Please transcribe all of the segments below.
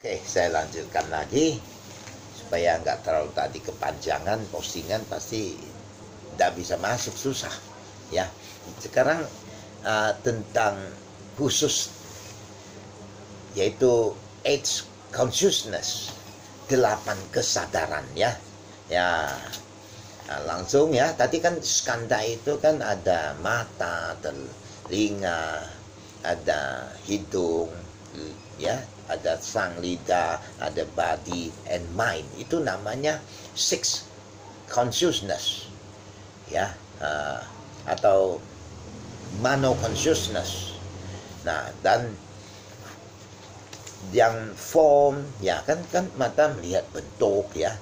Oke, saya lanjutkan lagi supaya nggak terlalu tadi kepanjangan postingan, pasti nggak bisa masuk, susah ya. Sekarang tentang khusus yaitu age consciousness, 8 kesadaran ya. Langsung ya, tadi kan skanda itu kan ada mata, telinga, ada hidung ya, ada sang lidah, ada body and mind. Itu namanya six consciousness ya, atau mano consciousness. Nah, dan yang form ya kan mata melihat bentuk ya,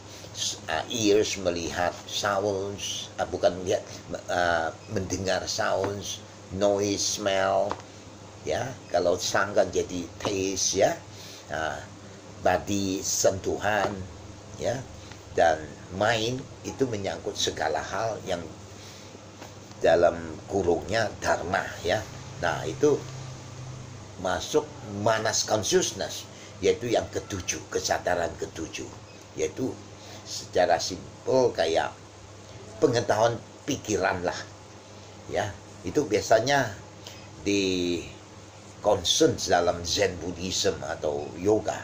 ears melihat sounds, bukan melihat, mendengar sounds, noise, smell ya. Kalau sang kan jadi taste ya, body sentuhan ya, dan mind itu menyangkut segala hal yang dalam kurungnya dharma ya. Nah, itu masuk manas consciousness, yaitu yang ketujuh, kesadaran ketujuh, yaitu secara simpel kayak pengetahuan pikiran lah ya. Itu biasanya di concern dalam Zen Buddhism atau yoga.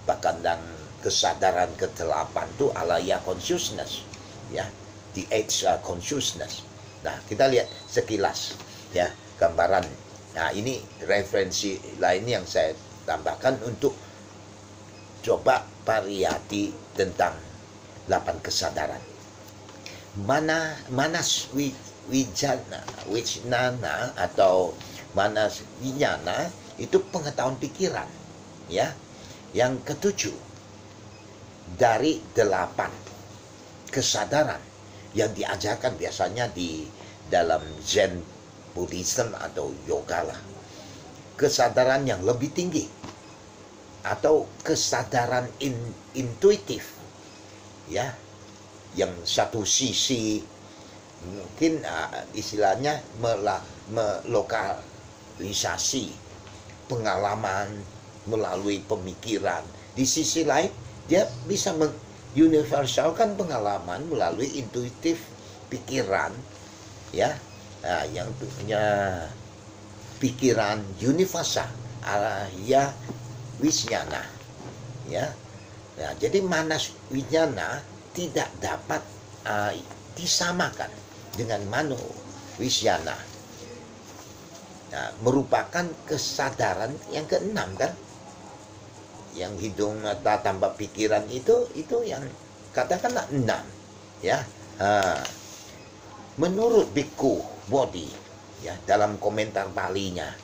Bahkan dan kesadaran ke-8 itu alaya consciousness ya, the age consciousness. Nah, kita lihat sekilas ya gambaran. Nah, ini referensi lain yang saya tambahkan untuk coba variasi tentang 8 kesadaran. Manas wijnana atau manas winyana itu pengetahuan pikiran ya. Yang ketujuh dari 8 kesadaran yang diajarkan biasanya di dalam Zen Buddhism atau yoga lah. Kesadaran yang lebih tinggi atau kesadaran intuitif ya, yang satu sisi mungkin istilahnya melokalisasi pengalaman melalui pemikiran. Di sisi lain dia bisa menguniversalkan pengalaman melalui intuitif pikiran ya. Nah, yang punya pikiran universal alaya wisnyana ya. Nah, jadi manas winyana tidak dapat disamakan dengan mano wisyana. Nah, merupakan kesadaran yang keenam kan, yang hidung, mata, tambah pikiran itu yang katakanlah 6 ya. Menurut Bhikkhu Bodhi ya, dalam komentar Palinya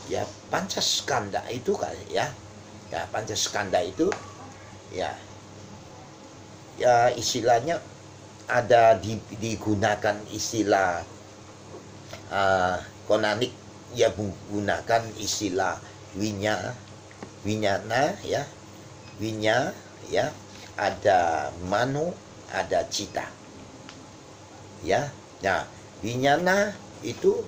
ya, Pancaskanda itu ya Pancaskanda itu ya istilahnya ada digunakan istilah konanik ya, menggunakan istilah winyana ya, winya ya, ada mano, ada cita ya. Nah, winyana itu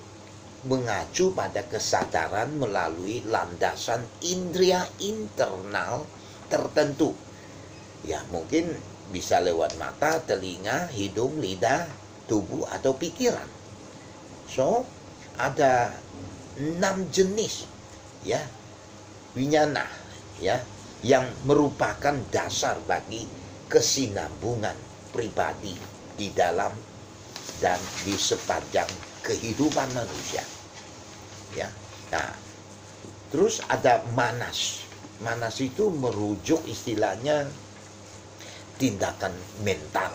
mengacu pada kesadaran melalui landasan indria internal tertentu ya, mungkin bisa lewat mata, telinga, hidung, lidah, tubuh, atau pikiran. So, ada 6 jenis ya winyana ya, yang merupakan dasar bagi kesinambungan pribadi di dalam dan di sepanjang kehidupan manusia ya. Nah, terus ada manas. Manas itu merujuk istilahnya tindakan mental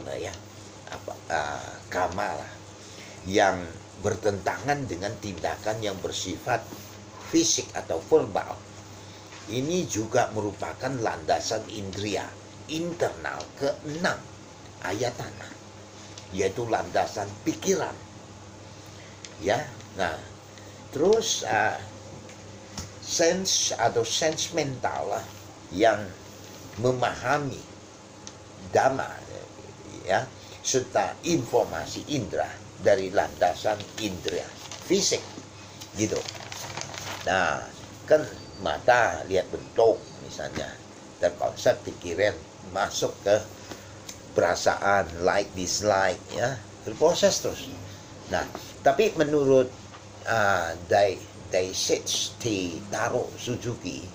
lah ya, kama lah, yang bertentangan dengan tindakan yang bersifat fisik atau verbal. Ini juga merupakan landasan indria internal ke-6 ayatana, yaitu landasan pikiran ya. Nah, terus sense atau sense mental lah, yang memahami dhamma ya, serta informasi indera dari landasan indera fisik gitu. Nah, kan mata lihat bentuk misalnya, terkonsep pikiran masuk ke perasaan like dislike, ya, berproses terus. Nah, tapi menurut Daisetsu Taro Suzuki,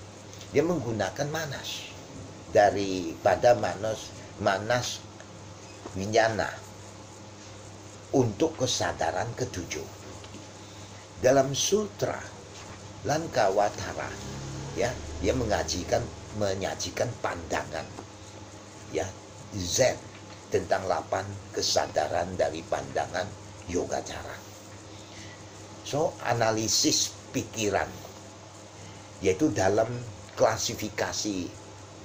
dia menggunakan manas daripada manas winyana untuk kesadaran ketujuh. Dalam sutra Lankawatara, ya, dia menyajikan pandangan, ya, Zen tentang 8 kesadaran dari pandangan Yogacara. So, analisis pikiran, yaitu dalam klasifikasi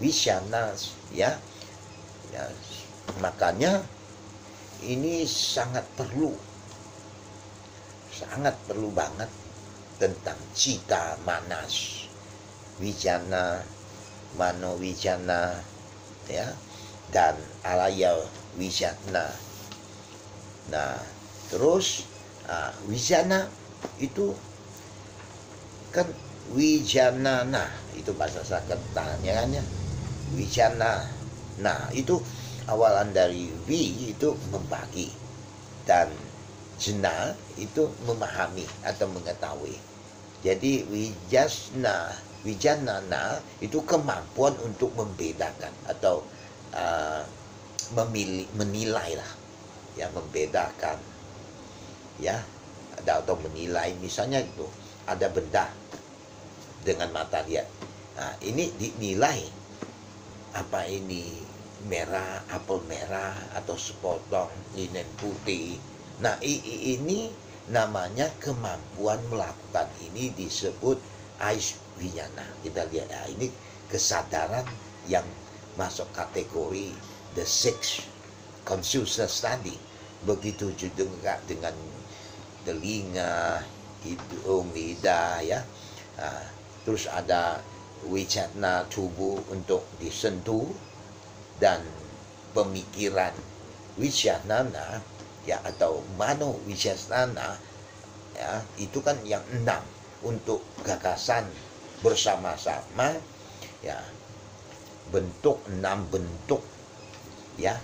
Vichana, ya, makanya ini sangat perlu banget tentang cita manas, wijana, mano wijana, ya, dan alaya wijana. Nah, terus wijana itu kan wijanana, itu bahasa Sanskertanya kan, ya, wijana. Nah, itu awalan dari wi itu membagi, dan jana itu memahami atau mengetahui. Jadi wijanana itu kemampuan untuk membedakan atau menilai lah, ya, membedakan, ya, atau menilai. Misalnya itu ada benda dengan mata lihat, nah, ini dinilai, apa ini merah, apel merah, atau sepotong linen putih. Nah, ini namanya kemampuan melakukan ini disebut aishvinyana. Kita lihat, ya, ini kesadaran yang masuk kategori the sixth consciousness tadi. Begitu juga dengan telinga, hidung, lidah, ya. Terus ada wijana tubuh untuk disentuh, dan pemikiran wijanana, ya, atau mano wijanana, ya, itu kan yang 6 untuk gagasan bersama-sama, ya, bentuk 6 bentuk, ya,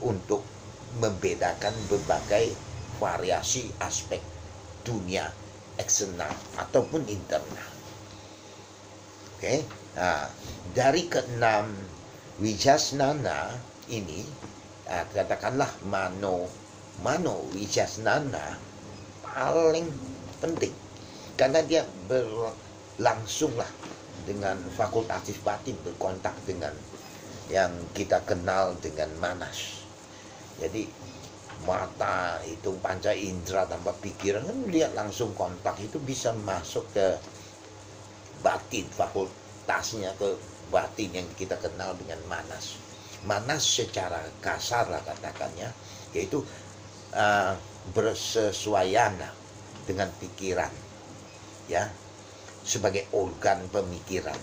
untuk membedakan berbagai variasi aspek dunia eksternal ataupun internal. Oke, nah, dari ke-6 wijasnana ini, katakanlah mano wijasnana paling penting, karena dia berlangsung lah dengan fakultatif batin, berkontak dengan yang kita kenal dengan manas. Jadi mata, itu panca indera tanpa pikiran, kan lihat langsung kontak, itu bisa masuk ke batin, fakultasnya ke batin yang kita kenal dengan manas. Manas secara kasar lah katakannya, yaitu bersesuaian dengan pikiran, ya, sebagai organ pemikiran.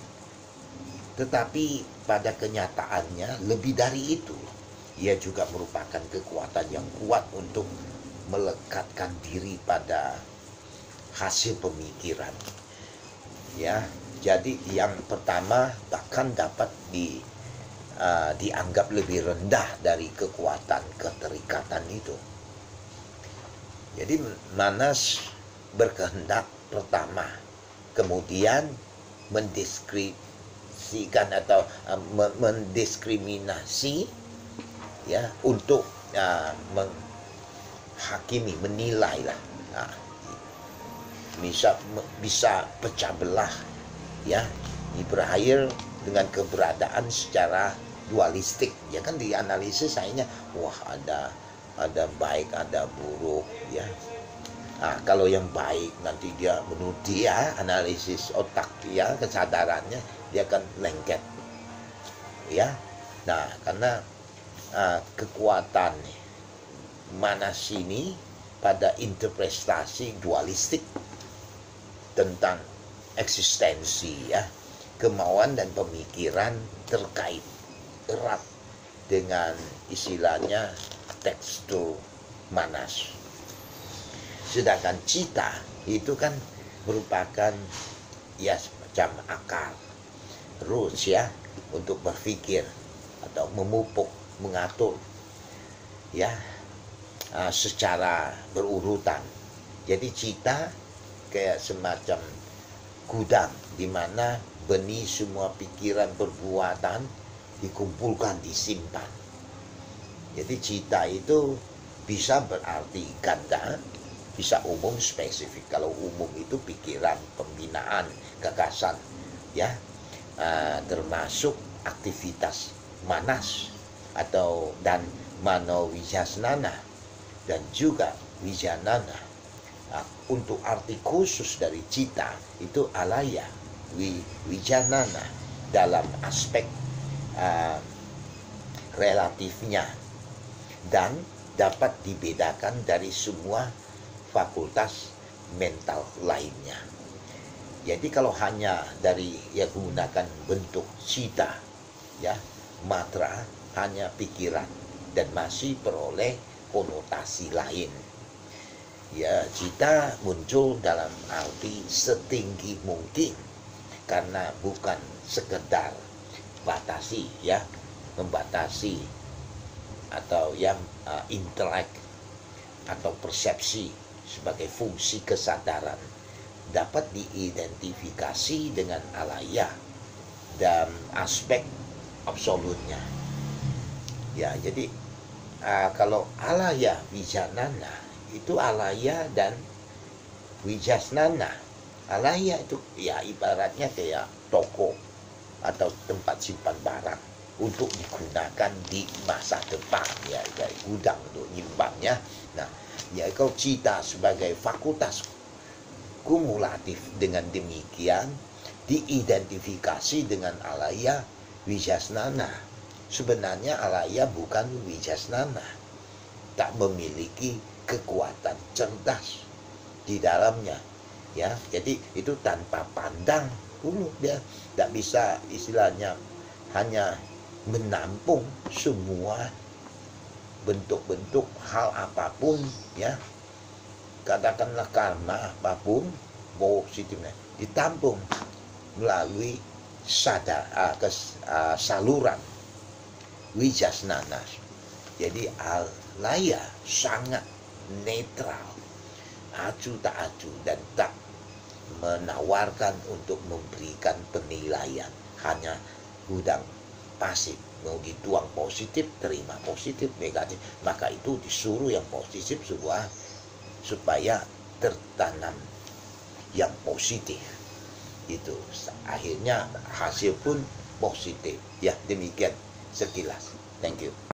Tetapi pada kenyataannya lebih dari itu, ia juga merupakan kekuatan yang kuat untuk melekatkan diri pada hasil pemikiran, ya. Jadi yang pertama bahkan dapat dianggap lebih rendah dari kekuatan keterikatan itu. Jadi manas berkehendak pertama, kemudian mendeskripsikan atau mendiskriminasi, ya, untuk menghakimi, menilai lah. Nah, bisa pecah belah, ya, berakhir dengan keberadaan secara dualistik, ya kan, dianalisis akhirnya, wah, ada baik, ada buruk, ya. Nah, kalau yang baik nanti dia, menurut dia, analisis otak dia, kesadarannya, dia akan lengket, ya. Nah, karena kekuatan manas ini pada interpretasi dualistik tentang eksistensi, ya, kemauan dan pemikiran terkait erat dengan istilahnya tekstur manas. Sedangkan cita itu kan merupakan, ya, semacam akal. rules ya, untuk berpikir atau memupuk, mengatur ya, secara berurutan. Jadi cita kayak semacam gudang di mana benih semua pikiran perbuatan dikumpulkan, disimpan. Jadi cita itu bisa berarti ganda, bisa umum, spesifik. Kalau umum itu pikiran, pembinaan, gagasan ya, termasuk aktivitas manas dan manowijasnana dan juga wijanana. Untuk arti khusus dari cita itu alaya, wijanana dalam aspek relatifnya, dan dapat dibedakan dari semua fakultas mental lainnya. Jadi kalau hanya dari menggunakan bentuk cita ya, matra hanya pikiran dan masih peroleh konotasi lain. Ya, cita muncul dalam arti setinggi mungkin karena bukan sekedar batasi ya, membatasi atau yang intelek atau persepsi sebagai fungsi kesadaran, dapat diidentifikasi dengan alaya dan aspek absolutnya. Ya, jadi kalau alaya wijanana itu alaya dan wijasnana. Alaya itu ya ibaratnya kayak toko atau tempat simpan barang untuk digunakan di masa depan ya, dari gudang untuk nyimpannya. Nah, ya kalau cita sebagai fakultas kumulatif dengan demikian diidentifikasi dengan alaya wijasnana. Sebenarnya alaya bukan wijasnana, tak memiliki kekuatan cerdas di dalamnya ya. Jadi itu tanpa pandang dulu, dia tidak bisa istilahnya hanya menampung semua bentuk-bentuk hal apapun ya, katakanlah karena apapun positifnya ditampung melalui saluran wijasnana. Jadi alaya sangat netral, acu tak acu, dan tak menawarkan untuk memberikan penilaian, hanya gudang pasif. Mau dituang positif, terima positif, negatif, maka itu disuruh yang positif supaya tertanam yang positif. Itu akhirnya hasil pun positif ya. Demikian sekilas. Thank you.